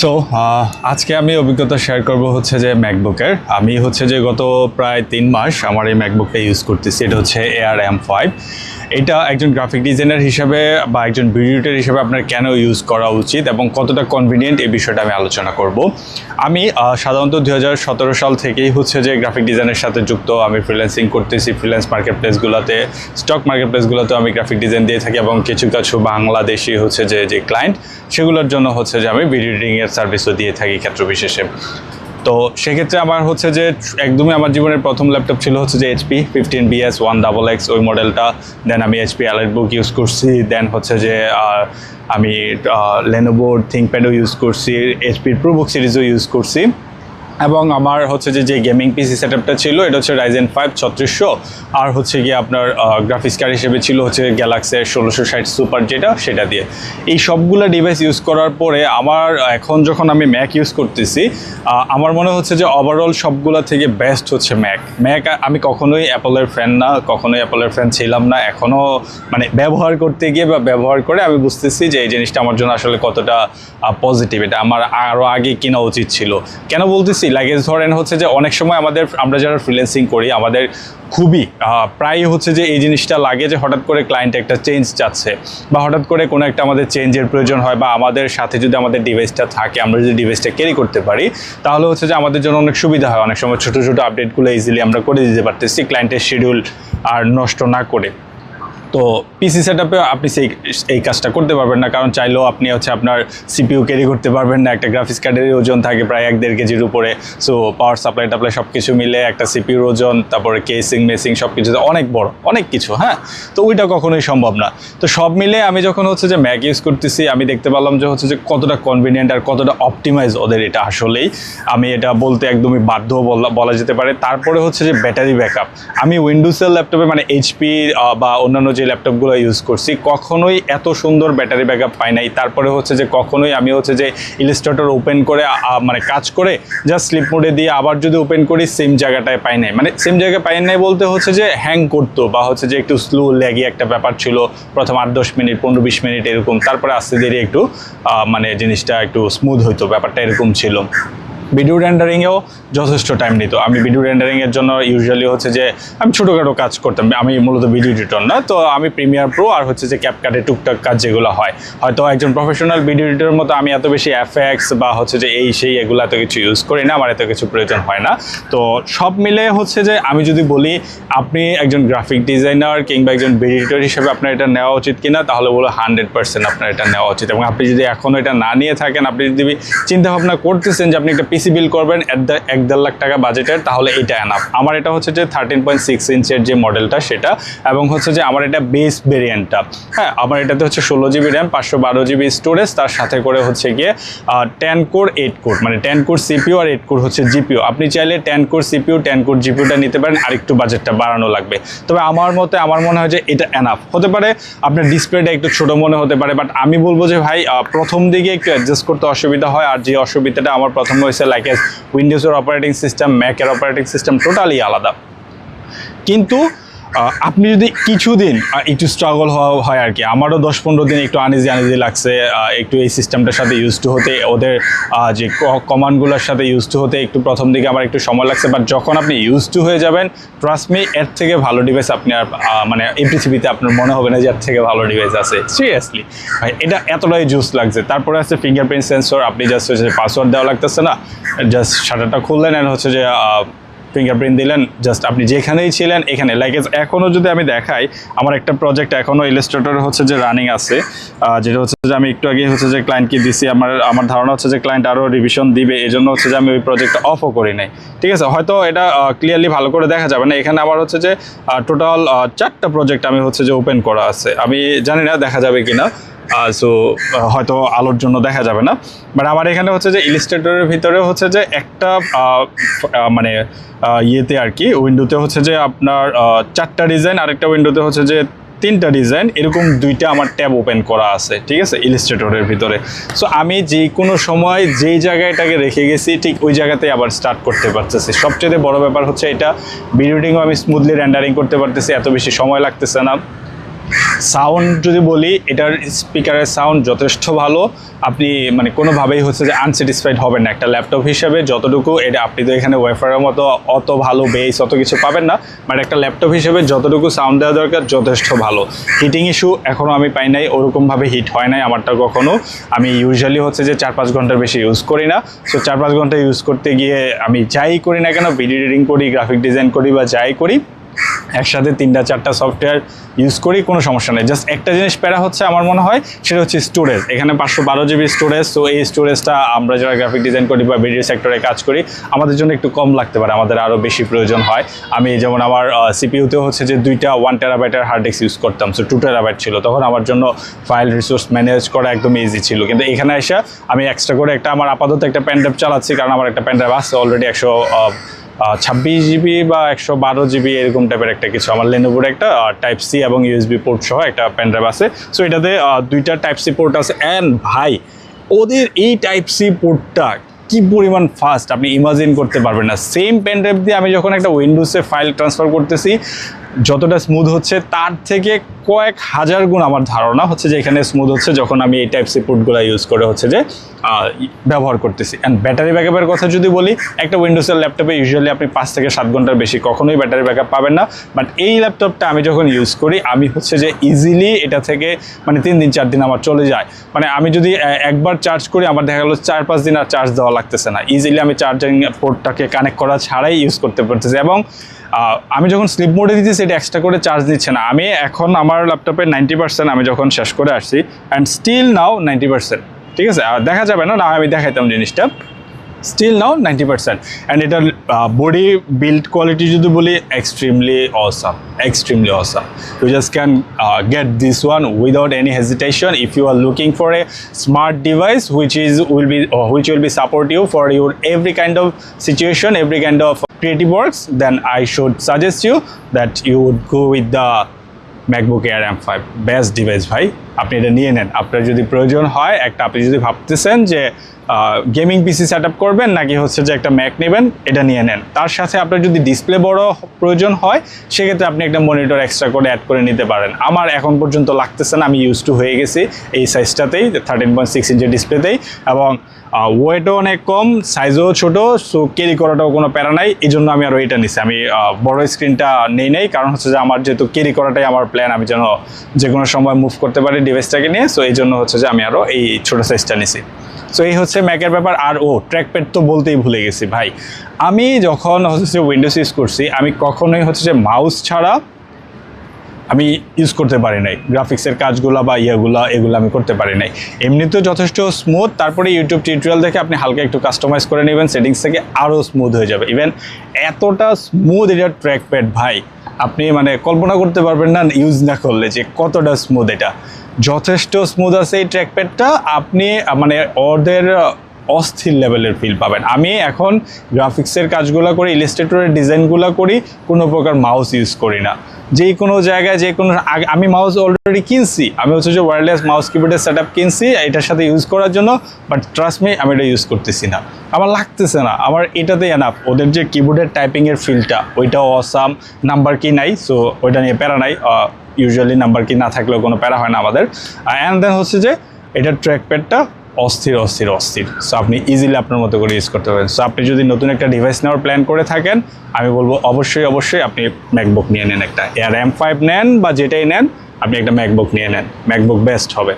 So আজকে আমি অভিজ্ঞতা শেয়ার করব হচ্ছে যে ম্যাকবুকের। আমি হচ্ছে যে গত প্রায় 3 মাস আমার এই ম্যাকবুকটা ইউজ করতেছি। এটা হচ্ছে Air M5। এটা একজন গ্রাফিক ডিজাইনার হিসেবে বা একজন ভিডিও এডিটর হিসেবে আপনার কেন ইউজ করা উচিত এবং কতটা কনভিনিয়েন্ট এই বিষয়টা আমি আলোচনা করব। আমি সাধারণত 2017 সাল থেকেই হচ্ছে যে গ্রাফিক ডিজাইনের সাথে যুক্ত। আমি ফ্রিল্যান্সিং করতেছি, ফ্রিল্যান্স মার্কেট প্লেসগুলোতে, স্টক মার্কেট প্লেসগুলোতে আমি গ্রাফিক ডিজাইন দিয়ে থাকি এবং কিছু বাংলাদেশি হচ্ছে যে ক্লায়েন্ট, সেগুলোর জন্য হচ্ছে যে আমি ভিডিও এডিটিংয়ের সার্ভিসও দিয়ে থাকি ক্ষেত্র বিশেষে। তো সেক্ষেত্রে আমার হচ্ছে যে একদমই আমার জীবনের প্রথম ল্যাপটপ ছিল হচ্ছে যে HP 15BS 1XX ওই মডেলটা। দেন আমি HP EliteBook ইউজ করছি। দেন হচ্ছে যে আমি Lenovo ThinkPadও ইউজ করছি, HP ProBook সিরিজও ইউজ করছি। এবং আমার হচ্ছে যে গেমিং পিসি সেটআপটা ছিল এটা হচ্ছে Ryzen 5 3600, আর হচ্ছে গিয়ে আপনার গ্রাফিক্স কার্ড হিসেবে ছিল হচ্ছে গ্যালাক্সি 1660 সুপার, সেটা দিয়ে। এই সবগুলো ডিভাইস ইউজ করার পরে আমার এখন যখন আমি ম্যাক ইউজ করতেছি, আমার মনে হচ্ছে যে ওভারঅল সবগুলো থেকে বেস্ট হচ্ছে ম্যাক। আমি কখনোই অ্যাপলের ফ্যান না, কখনোই অ্যাপলের ফ্যান ছিলাম না। এখনও মানে ব্যবহার করতে গিয়ে বা ব্যবহার করে আমি বুঝতেছি যে এই জিনিসটা আমার জন্য আসলে কতটা পজিটিভ। এটা আমার আরও আগে কেনা উচিত ছিল। কেন বলতেছি, লাগেজ ধরেন হচ্ছে যে অনেক সময় আমরা যারা ফ্রিল্যান্সিং করি আমাদের খুবই প্রায় হচ্ছে যে এই জিনিসটা লাগে যে হঠাৎ করে ক্লায়েন্ট একটা চেঞ্জ চাচ্ছে বা হঠাৎ করে কোনো একটা আমাদের চেঞ্জের প্রয়োজন হয়, বা আমাদের সাথে যদি আমাদের ডিভাইসটা থাকে, আমরা যদি ডিভাইসটা ক্যারি করতে পারি তাহলে হচ্ছে যে আমাদের জন্য অনেক সুবিধা হয়। অনেক সময় ছোটো ছোটো আপডেটগুলো ইজিলি আমরা করে দিতে পারতেছি ক্লায়েন্টের শিডিউল আর নষ্ট না করে। তো পিসি সেটআপে আপনি এই কাজটা করতে পারবেন না, কারণ চাইলেও আপনি হচ্ছে আপনার সিপিইউ ক্যারি করতে পারবেন না। একটা গ্রাফিক্স কার্ডের ওজন থাকে প্রায় 1-1.5 কেজির উপরে। সো পাওয়ার সাপ্লাই সব কিছু মিলে একটা সিপিইউর ওজন, তারপরে কেসিং মেসিং সব কিছু অনেক বড়, অনেক কিছু। হ্যাঁ, তো ওইটা কখনোই সম্ভব না। তো সব মিলে আমি যখন হচ্ছে যে ম্যাক ইউজ করতেছি, আমি দেখতে পেলাম যে হচ্ছে যে কতটা কনভিনিয়েন্ট আর কতটা অপটিমাইজ ওদের এটা। আসলেই আমি এটা বলতে একদমই বাধ্য বলা যেতে পারে। তারপরে হচ্ছে যে ব্যাটারি ব্যাকআপ, আমি উইন্ডোজের ল্যাপটপে মানে এইচপি বা অন্যান্য যে ল্যাপটপগুলো ইউজ করছি কখনোই এত সুন্দর ব্যাটারি ব্যাকআপ পাই নাই। তারপরে হচ্ছে যে কখনোই আমি হচ্ছে যে ইলাস্ট্রেটর ওপেন করে মানে কাজ করে জাস্ট স্লিপ মোডে দিয়ে আবার যদি ওপেন করি সেম জায়গাটায় পাই নাই। মানে সেম জায়গায় পাই নাই বলতে হচ্ছে যে হ্যাং করতো বা হচ্ছে যে একটু স্লো ল্যাগি একটা ব্যাপার ছিল প্রথম 8-10 মিনিট, 15-20 মিনিট এরকম। তারপরে আস্তে ধীরে একটু মানে জিনিসটা একটু স্মুথ হইতো, ব্যাপারটা এরকম ছিল। ভিডিও রেন্ডারিংয়েও যথেষ্ট টাইম নিত। আমি ভিডিও রেন্ডারিংয়ের জন্য ইউজুয়ালি হচ্ছে যে আমি ছোটোখাটো কাজ করতাম। আমি মূলত ভিডিও এডিটর না, তো আমি প্রিমিয়ার প্রো আর হচ্ছে যে ক্যাপকাটে টুকটাক কাজ যেগুলো হয়, হয়তো একজন প্রফেশনাল ভিডিও এডিটরের মতো আমি এত বেশি এফএক্স বা হচ্ছে যে এগুলো এত কিছু ইউজ করি না, আমার এত কিছু প্রয়োজন হয় না। তো সব মিলে হচ্ছে যে আমি যদি বলি আপনি একজন গ্রাফিক ডিজাইনার কিংবা একজন ভিডিও এডিটর হিসেবে আপনার এটা নেওয়া উচিত কিনা, তাহলে বলো 100% আপনার এটা নেওয়া উচিত। এবং আপনি যদি এখনও এটা না নিয়ে থাকেন, আপনি যদি চিন্তাভাবনা করতেছেন যে আপনি একটা পিসি বিল করবেন 1-1.5 লাখ টাকা বাজেটের, তাহলে এটা এনাফ। আমার এটা হচ্ছে যে 13.6 ইঞ্চের যে মডেলটা সেটা, এবং হচ্ছে যে আমার এটা বেস ভেরিয়েন্টটা। হ্যাঁ, আমার এটাতে হচ্ছে 16 জিবি র্যাম, 512 জিবি স্টোরেজ, তার সাথে করে হচ্ছে গিয়ে 10 কোর 8 কোর, মানে 10 কোর সিপিইউ আর 8 কোর হচ্ছে জিপিইউ। আপনি চাইলে 10 কোর সিপিইউ 10 কোর জিপিইউটা নিতে পারেন, আরেকটু বাজেটটা বাড়ানো লাগবে। তবে আমার মনে হয় যে এটা এনাফ হতে পারে। আপনার ডিসপ্লেটা একটু ছোট মনে হতে পারে, বাট আমি বলবো যে ভাই প্রথম দিকে একটু অ্যাডজাস্ট করতে অসুবিধা হয়। আর যে অসুবিধাটা আমার প্রথমে হয়েছে, লাইক উইন্ডোজের অপারেটিং সিস্টেম, ম্যাকের অপারেটিং সিস্টেম টোটালি আলাদা। কিন্তু আপনি যদি কিছুদিন একটু স্ট্রাগল হয় আর কি, আমারও 10-15 দিন একটু আনইজি লাগছে, একটু এই সিস্টেমটার সাথে ইউজ টু হতে, ওদের যে কমান্ডগুলোর সাথে ইউজ টু হতে একটু প্রথম দিকে আমার একটু সময় লাগছে। বাট যখন আপনি ইউজ টু হয়ে যাবেন, ট্রাস্ট মি, এর থেকে ভালো ডিভাইস আপনি আর মানে এই পৃথিবীতে আপনার মনে হবে না যে এর থেকে ভালো ডিভাইস আছে। সিরিয়াসলি ভাই, এটা এতটাই জুস লাগছে। তারপরে আছে ফিঙ্গারপ্রিন্ট সেন্সর, আপনি জাস্ট হচ্ছে পাসওয়ার্ড দেওয়া লাগতেছে না, জাস্ট শাটারটা খুললেন আর হচ্ছে যে ফিঙ্গারপ্রিন্ট দিলেন, জাস্ট আপনি যেখানেই ছিলেন এখানে। লাইক এখনও যদি আমি দেখাই, আমার একটা প্রজেক্ট এখনও ইলাস্ট্রেটর হচ্ছে যে রানিং আছে, যেটা হচ্ছে যে আমি একটু আগে হচ্ছে যে ক্লায়েন্টকে দিছি। আমার ধারণা হচ্ছে যে ক্লায়েন্ট আরও রিভিশন দিবে, এই জন্য হচ্ছে যে আমি ওই প্রজেক্টটা অফও করি নাই। ঠিক আছে, হয়তো এটা ক্লিয়ারলি ভালো করে দেখা যাবে না। এখানে আমার হচ্ছে যে টোটাল 4টা প্রজেক্ট আমি হচ্ছে যে ওপেন করা আছে। আমি জানি না দেখা যাবে কিনা, সো হয়তো আলোর জন্য দেখা যাবে না। বাট আমার এখানে হচ্ছে যে ইলাস্ট্রেটরের ভিতরে হচ্ছে যে একটা মানে ইয়েতে আর কি, উইন্ডোতে হচ্ছে যে আপনার 4টা ডিজাইন, আরেকটা উইন্ডোতে হচ্ছে যে 3টা ডিজাইন, এরকম 2টা আমার ট্যাব ওপেন করা আছে। ঠিক আছে, ইলাস্ট্রেটরের ভিতরে। সো আমি যে কোনো সময় যেই জায়গাটাকে রেখে গেছি ঠিক ওই জায়গাতেই আবার স্টার্ট করতে পারতেছি। সবচেয়ে বড় ব্যাপার হচ্ছে এটা, ভিডিও এডিটিংও আমি স্মুথলি রেন্ডারিং করতে পারতেছি, এত বেশি সময় লাগতেছে না। সাউন্ড যদি বলি, এটার স্পিকারের সাউন্ড যথেষ্ট ভালো। আপনি মানে কোনোভাবেই হচ্ছে যে আনস্যাটিসফাইড হবেন না। একটা ল্যাপটপ হিসেবে যতটুকু এটা, আপনি তো এখানে ওয়েফারের মতো অত ভালো বেস অত কিছু পাবেন না, বাট একটা ল্যাপটপ হিসেবে যতটুকু সাউন্ড দেওয়া দরকার যথেষ্ট ভালো। হিটিং ইস্যু এখনও আমি পাই নাই, ওরকমভাবে হিট হয় নাই আমারটা কখনো। আমি ইউজুয়ালি হচ্ছে যে 4-5 ঘন্টার বেশি ইউজ করি না। সো 4-5 ঘন্টা ইউজ করতে গিয়ে আমি যাই করি না কেন, ভিডিও এডিটিং করি, গ্রাফিক ডিজাইন করি বা যাই করি, একসাথে 3-4টা সফটওয়্যার ইউজ করি, কোনো সমস্যা নেই। জাস্ট একটা জিনিস প্যারা হচ্ছে আমার মনে হয়, সেটা হচ্ছে স্টোরেজ। এখানে 512 GB স্টোরেজ। সো এই স্টোরেজটা আমরা যারা গ্রাফিক ডিজাইন করি বা ভিডিও সেক্টরে কাজ করি, আমাদের জন্য একটু কম লাগতে পারে, আমাদের আরও বেশি প্রয়োজন হয়। আমি যেমন আমার সিপিইউতেও হচ্ছে যে 2টা 1 টেরাবাইটের হার্ড ডিস্ক ইউজ করতাম, সো 2 টেরাবাইট ছিল, তখন আমার জন্য ফাইল রিসোর্স ম্যানেজ করা একদম ইজি ছিল। কিন্তু এখানে এসে আমি এক্সট্রা করে একটা, আমার আপাতত একটা পেন ড্রাইভ চালাচ্ছি, কারণ আমার একটা পেন ড্রাইভ আছে অলরেডি 126 GB বা 112 GB এরকম টাইপের একটা কিছু, আমার লেনোভোর একটা টাইপ সি এবং ইউএসবি পোর্ট সহ একটা পেন ড্রাইভ আছে। সো এটাতে 2টা টাইপ সি পোর্ট আছে। অ্যান্ড ভাই, ওদের এই টাইপ সি পোর্টটা কি পরিমাণ ফাস্ট আপনি ইমাজিন করতে পারবেন না। সেম পেন ড্রাইভ দিয়ে আমি যখন একটা উইন্ডোজে ফাইল ট্রান্সফার করতেছি, যতটা স্মুথ হচ্ছে তার থেকে কয়েক হাজার গুণ আমার ধারণা হচ্ছে যে এখানে স্মুথ হচ্ছে যখন আমি এই টাইপ সি পোর্টগুলো ইউজ করে হচ্ছে যে ব্যবহার করতেছি। অ্যান্ড ব্যাটারি ব্যাকআপের কথা যদি বলি, একটা উইন্ডোজের ল্যাপটপে ইউজুয়ালি আপনি 5 থেকে 7 ঘন্টার বেশি কখনোই ব্যাটারি ব্যাকআপ পাবেন না। বাট এই ল্যাপটপটা আমি যখন ইউজ করি, আমি হচ্ছে যে ইজিলি এটা থেকে মানে 3 দিন 4 দিন আমার চলে যায়। মানে আমি যদি একবার চার্জ করি, আমার দেখা গেলো 4-5 দিন আর চার্জ দেওয়া লাগতেছে না। ইজিলি আমি চার্জিং পোর্টটাকে কানেক্ট করা ছাড়াই ইউজ করতে পারতেছি। এবং আমি যখন স্লিপ মোডে দিতেছি, এটা এক্সট্রা করে চার্জ নিচ্ছে না। আমি এখন আমার ল্যাপটপে 90% আমি যখন শেষ করে আসছি, অ্যান্ড স্টিল নাও 90%। ঠিক আছে, দেখা যাবে না, আমি দেখাইতাম জিনিসটা। Still now 90%। অ্যান্ড এটার বডি বিল্ড কোয়ালিটি যদি বলি, extremely awesome, extremely awesome. You just can get this one without any hesitation if you are looking for a smart device which will be support you for your every kind of situation, every kind of creative works. Then I should suggest you that you would go with the MacBook Air M5, best device ভাই। আপনি এটা নিয়ে নেন। আপনার যদি প্রয়োজন হয় একটা, আপনি যদি ভাবতেছেন যে গেমিং পিসি সেট আপ করবেন নাকি হচ্ছে যে একটা ম্যাক নেবেন, এটা নিয়ে নেন। তার সাথে আপনার যদি ডিসপ্লে বড় প্রয়োজন হয়, সেক্ষেত্রে আপনি একটা মনিটর এক্সট্রা করে অ্যাড করে নিতে পারেন। আমার এখন পর্যন্ত লাগতেছে না, আমি ইউজ টু হয়ে গেছি এই সাইজটাতেই, 13.6 ইঞ্চি ডিসপ্লেতেই, এবং ওয়েটও অনেক কম, সাইজও ছোটো, সো ক্যারি করাটাও কোনো প্যারা নাই। এই জন্য আমি আরও এটা নিচ্ছি। আমি বড় স্ক্রিনটা নেই, কারণ হচ্ছে যে আমার যেহেতু ক্যারি করাটাই আমার প্ল্যান, আমি যেন যে কোনো সময় মুভ করতে পারি ডিভাইসটাকে নিয়ে। সো এই জন্য হচ্ছে যে আমি আরও এই ছোটো সাইজটা নিছি। সো এই হচ্ছে ম্যাকের ব্যাপার। আর ট্র্যাকপ্যাড তো বলতেই ভুলে গেছি ভাই। আমি যখন হচ্ছে যে উইন্ডোজ ইউজ করছি, আমি কখনোই হচ্ছে যে মাউস ছাড়া আমি ইউজ করতে পারি নাই। গ্রাফিক্সের কাজগুলো বা এগুলো আমি করতে পারি নাই। এমনিতেও যথেষ্ট স্মুথ। তারপরে ইউটিউব টিউটোরিয়াল দেখে আপনি হালকা একটু কাস্টমাইজ করে নেবেন, সেটিংস থেকে আরও স্মুথ হয়ে যাবে। ইভেন এতটা স্মুথ এটা ট্র্যাকপ্যাড ভাই, আপনি মানে কল্পনা করতে পারবেন না ইউজ না করলে যে কতটা স্মুথ। এটা যথেষ্ট স্মুথ আছে এই ট্র্যাকপ্যাডটা। আপনি মানে ওদের অস্থির লেভেলের ফিল পাবেন। আমি এখন গ্রাফিক্সের কাজগুলো করি, ইলাস্ট্রেটরের ডিজাইনগুলো করি, কোনো প্রকার মাউস ইউজ করি না। যে কোনো জায়গায় যে কোনো, আমি মাউস অলরেডি কিনছি, আমি হচ্ছে যে ওয়্যারলেস মাউস কিবোর্ডের সেট আপ কিনছি এটার সাথে ইউজ করার জন্য, বাট ট্রাস্ট মি আমি এটা ইউজ করতেছি না, আমার লাগতেছে না, আমার এটাতেই এনাফ। ওদের যে কিবোর্ডের টাইপিংয়ের ফিলটা, ওইটাও অসাম। নাম্বার কি নাই, সো ওইটা নিয়ে প্যারা নাই। ইউজুয়ালি নাম্বার কি না থাকলেও কোনো প্যারা হয় না আমাদের। অ্যান্ড দেন হচ্ছে যে এটার ট্র্যাকপ্যাডটা অস্থির। সো আপনি ইজিলি আপনার মতো করে ইউজ করতে পারেন। সো আপনি যদি নতুন একটা ডিভাইস নেওয়ার প্ল্যান করে থাকেন, আমি বলবো অবশ্যই আপনি ম্যাকবুক নিয়ে নেন। একটা Air M5 নেন বা যেটাই নেন, আপনি একটা ম্যাকবুক নিয়ে নেন। ম্যাকবুক বেস্ট হবে।